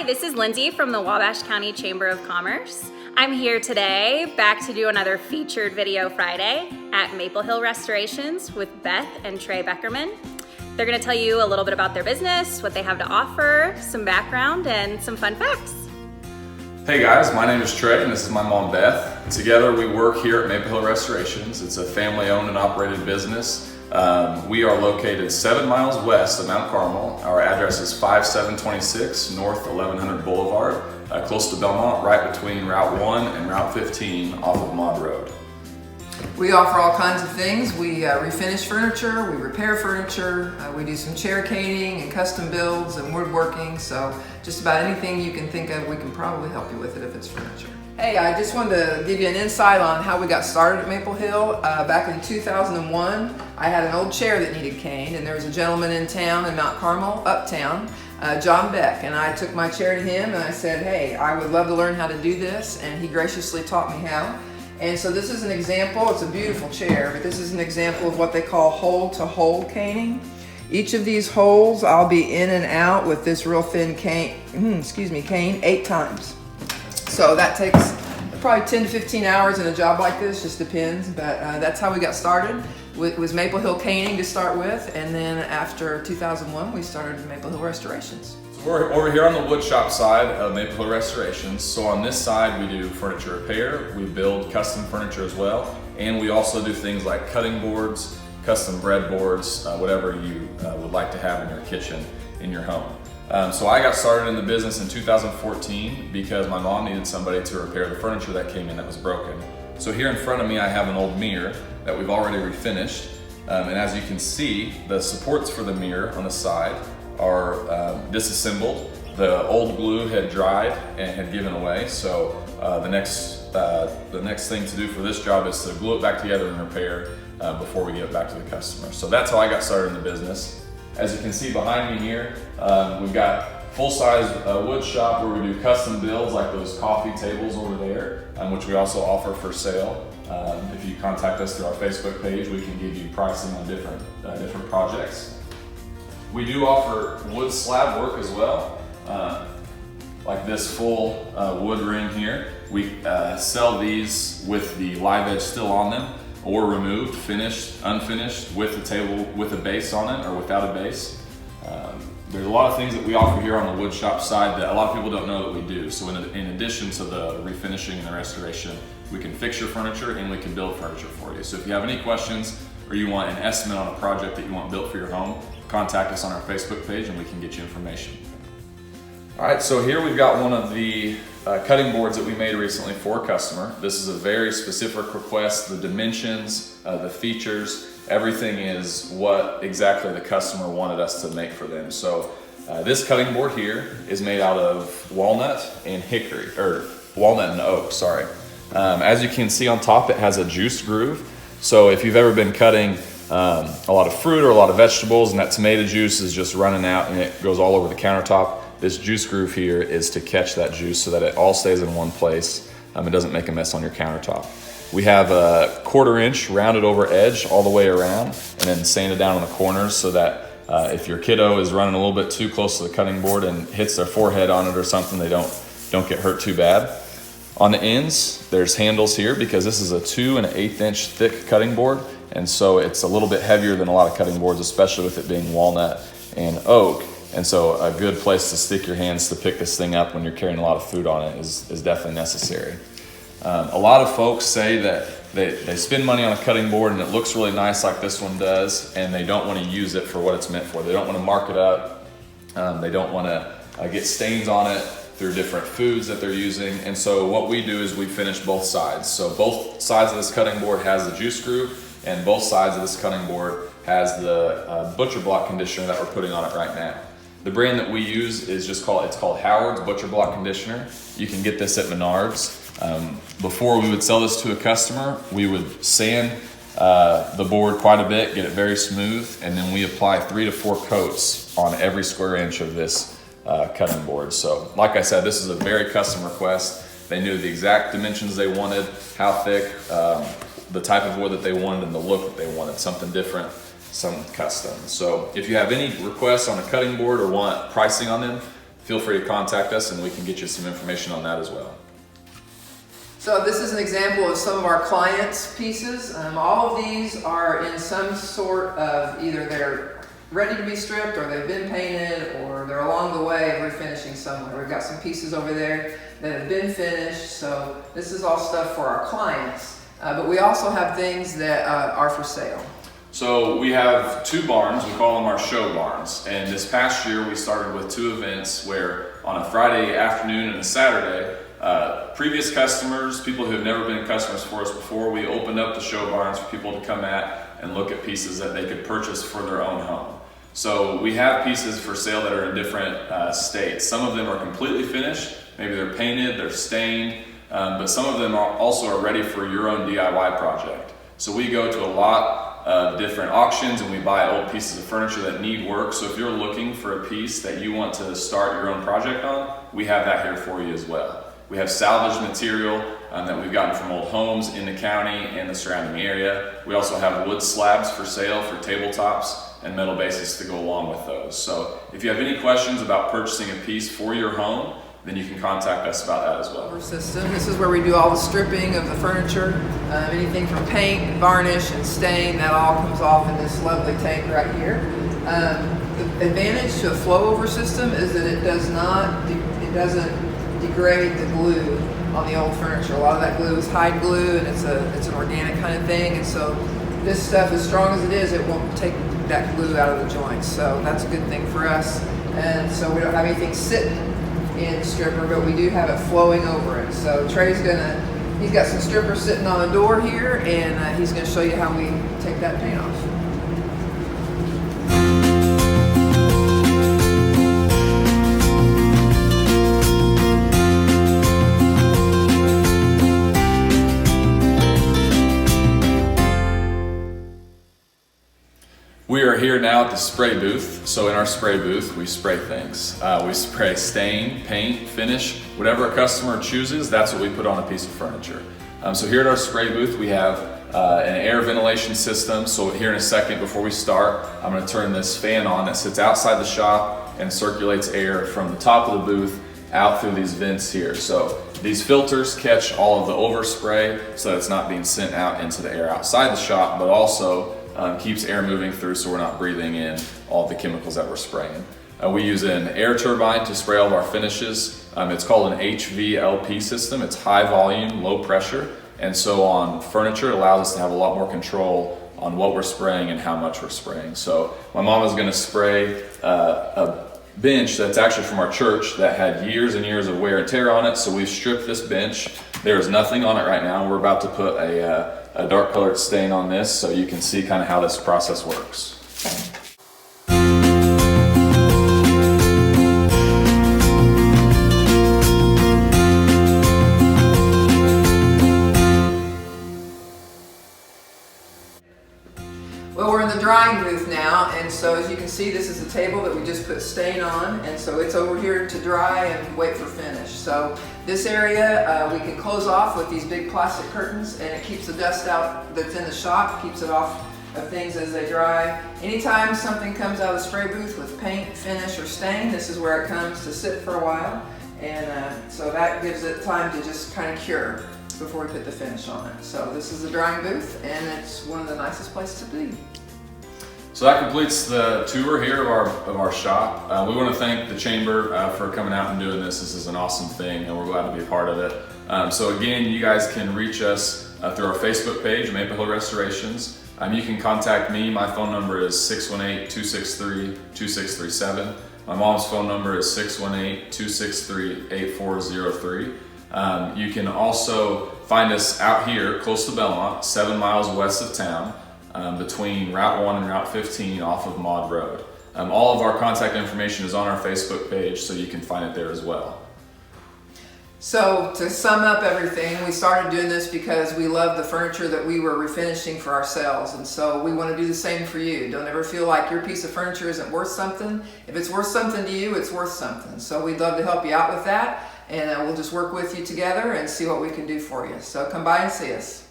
Hi, this is Lindsay from the Wabash County Chamber of Commerce. I'm here today back to do another featured video Friday at Maple Hill Restorations with Beth and Trey Beckerman. They're going to tell you a little bit about their business, what they have to offer, some background, and some fun facts. Hey guys, my name is Trey and this is my mom Beth. Together we work here at Maple Hill Restorations. It's a family owned and operated business. We are located 7 miles west of Mount Carmel. Our address is 5726 North 1100 Boulevard, close to Belmont, right between Route 1 and Route 15 off of Maud Road. We offer all kinds of things. We refinish furniture, we repair furniture, we do some chair caning and custom builds and woodworking, so just about anything you can think of, we can probably help you with it if it's furniture. Hey, I just wanted to give you an insight on how we got started at Maple Hill. Back in 2001, I had an old chair that needed caned, and there was a gentleman in town in Mount Carmel, uptown, John Beck, and I took my chair to him and I said, hey, I would love to learn how to do this, and he graciously taught me how. And so this is an example. It's a beautiful chair, but this is an example of what they call hole-to-hole caning. Each of these holes, I'll be in and out with this real thin cane 8 times. So that takes probably 10 to 15 hours in a job like this, just depends, but that's how we got started. It was Maple Hill Caning to start with, and then after 2001, we started Maple Hill Restorations. So we're over here on the woodshop side of Maple Hill Restorations. So on this side, we do furniture repair, we build custom furniture as well, and we also do things like cutting boards, custom breadboards, whatever you would like to have in your kitchen, in your home. So I got started in the business in 2014 because my mom needed somebody to repair the furniture that came in that was broken. So here in front of me I have an old mirror that we've already refinished, and as you can see, the supports for the mirror on the side are disassembled. The old glue had dried and had given away, so the next thing to do for this job is to glue it back together and repair before we get it back to the customer. So that's how I got started in the business. As you can see behind me here, we've got full-size wood shop where we do custom builds like those coffee tables over there, which we also offer for sale. If you contact us through our Facebook page, we can give you pricing on different projects. We do offer wood slab work as well, like this full wood ring here. We sell these with the live edge still on them, or removed, finished, unfinished, with the table with a base on it or without a base. There's a lot of things that we offer here on the wood shop side that a lot of people don't know that we do. So in addition to the refinishing and the restoration, we can fix your furniture and we can build furniture for you. So if you have any questions or you want an estimate on a project that you want built for your home, contact us on our Facebook page and we can get you information. All right, so here we've got one of the cutting boards that we made recently for a customer. This is a very specific request. The dimensions, the features, everything is what exactly the customer wanted us to make for them. So this cutting board here is made out of walnut and hickory, or walnut and oak, sorry. As you can see on top, it has a juice groove. So if you've ever been cutting a lot of fruit or a lot of vegetables and that tomato juice is just running out and it goes all over the countertop, this juice groove here is to catch that juice so that it all stays in one place. It doesn't make a mess on your countertop. We have a 1/4 inch rounded over edge all the way around and then sanded down on the corners so that if your kiddo is running a little bit too close to the cutting board and hits their forehead on it or something, they don't get hurt too bad. On the ends, there's handles here because this is a 2 1/8 inch thick cutting board, and so it's a little bit heavier than a lot of cutting boards, especially with it being walnut and oak. And so a good place to stick your hands to pick this thing up when you're carrying a lot of food on it is definitely necessary. A lot of folks say that they spend money on a cutting board and it looks really nice like this one does, and they don't want to use it for what it's meant for. They don't want to mark it up. They don't want to get stains on it through different foods that they're using. And so what we do is we finish both sides. So both sides of this cutting board has the juice groove, and both sides of this cutting board has the butcher block conditioner that we're putting on it right now. The brand that we use is it's called Howard's Butcher Block Conditioner. You can get this at Menards. Before we would sell this to a customer, we would sand the board quite a bit, get it very smooth, and then we apply 3 to 4 coats on every square inch of this cutting board. So like I said, this is a very custom request. They knew the exact dimensions they wanted, how thick, the type of wood that they wanted, and the look that they wanted, something different, something custom. So if you have any requests on a cutting board or want pricing on them, feel free to contact us and we can get you some information on that as well. So this is an example of some of our clients' pieces. All of these are in some sort of either they're ready to be stripped or they've been painted or they're along the way of refinishing somewhere. We've got some pieces over there that have been finished. So this is all stuff for our clients. But we also have things that are for sale. So we have 2 barns, we call them our show barns. And this past year we started with 2 events where on a Friday afternoon and a Saturday, previous customers, people who have never been customers for us before, we opened up the show barns for people to come at and look at pieces that they could purchase for their own home. So we have pieces for sale that are in different states. Some of them are completely finished, maybe they're painted, they're stained, but some of them also are ready for your own DIY project. So we go to a lot of different auctions and we buy old pieces of furniture that need work. So if you're looking for a piece that you want to start your own project on, we have that here for you as well. We have salvaged material that we've gotten from old homes in the county and the surrounding area. We also have wood slabs for sale for tabletops and metal bases to go along with those. So if you have any questions about purchasing a piece for your home, then you can contact us about that as well. System. This is where we do all the stripping of the furniture. Anything from paint, varnish, and stain, that all comes off in this lovely tank right here. The advantage to a flow over system is that it doesn't degrade the glue on the old furniture. A lot of that glue is hide glue, and it's an organic kind of thing, and so this stuff, as strong as it is, it won't take that glue out of the joints. So that's a good thing for us. And so we don't have anything sitting in the stripper, but we do have it flowing over it. So Trey's he's got some strippers sitting on the door here, and he's gonna show you how we take that paint off. We are here now at the spray booth. So in our spray booth, we spray things. We spray stain, paint, finish, whatever a customer chooses, that's what we put on a piece of furniture. So here at our spray booth, we have an air ventilation system. So here in a second, before we start, I'm gonna turn this fan on that sits outside the shop and circulates air from the top of the booth out through these vents here. So these filters catch all of the overspray so that it's not being sent out into the air outside the shop, but also keeps air moving through so we're not breathing in all the chemicals that we're spraying. We use an air turbine to spray all of our finishes. It's called an HVLP system. It's high volume, low pressure. And so on furniture, it allows us to have a lot more control on what we're spraying and how much we're spraying. So my mom is gonna spray a bench that's actually from our church that had years and years of wear and tear on it. So we've stripped this bench. There is nothing on it right now. We're about to put a dark colored stain on this so you can see kind of how this process works. Well, we're in the drying booth now, and so as you can see, this is a table that we just put stain on, and so it's over here to dry and wait for finish. So this area we can close off with these big plastic curtains, and it keeps the dust out that's in the shop, keeps it off of things as they dry. Anytime something comes out of the spray booth with paint, finish, or stain, this is where it comes to sit for a while, and so that gives it time to just kind of cure before we put the finish on it. So this is the drying booth, and it's one of the nicest places to be. So that completes the tour here of our shop. We want to thank the Chamber for coming out and doing this. This is an awesome thing, and we're glad to be a part of it. So again, you guys can reach us through our Facebook page, Maple Hill Restorations. You can contact me. My phone number is 618-263-2637. My mom's phone number is 618-263-8403. You can also find us out here close to Belmont, 7 miles west of town, between Route 1 and Route 15 off of Maud Road. All of our contact information is on our Facebook page, so you can find it there as well. So to sum up everything, we started doing this because we love the furniture that we were refinishing for ourselves, and so we want to do the same for you. Don't ever feel like your piece of furniture isn't worth something. If it's worth something to you, it's worth something. So we'd love to help you out with that, and we'll just work with you together and see what we can do for you. So come by and see us.